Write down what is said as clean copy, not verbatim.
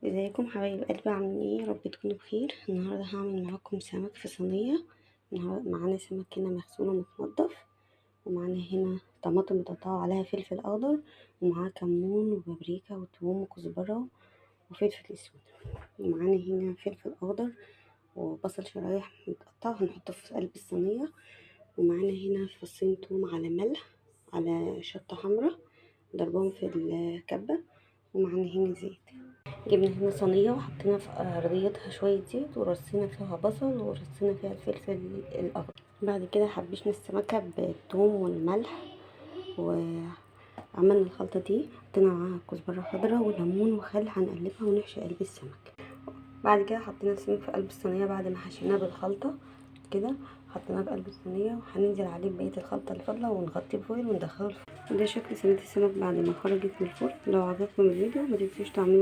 ازيكم حبايب قلبي، عاملين ايه؟ يا رب تكونوا بخير. النهارده هعمل معاكم سمك في صينيه. معانا سمك هنا مغسول ومتنضف، ومعانا هنا طماطم متقطعه عليها فلفل اخضر، ومعاه كمون وبابريكا وثوم وكزبره وفلفل اسود، ومعانا هنا فلفل اخضر وبصل شرايح متقطع هنحطه في قلب الصينيه، ومعانا هنا فصين توم على ملح على شطه حمراء ضربهم في الكبه، ومعانا هنا زيت. جبنا هنا صينية وحطينا في أرضيتها شوية زيت ورصينا فيها بصل ورصينا فيها الفلفل الأخضر. بعد كده حبشنا السمكة بالثوم والملح وعملنا الخلطة دي، حطينا معاها كزبرة خضراء وليمون وخل، هنقلبها ونحشي قلب السمك. بعد كده حطينا السمك في قلب الصينية بعد ما حشيناه بالخلطة كده، حطيناه في قلب الصينية وهننزل عليه ببقية الخلطة اللي فاضلة ونغطيه بفويل وندخله الفرن. ده شكل صينية السمك بعد ما خرجت من الفرن. لو عجبكم الفيديو متنسوش تعملوا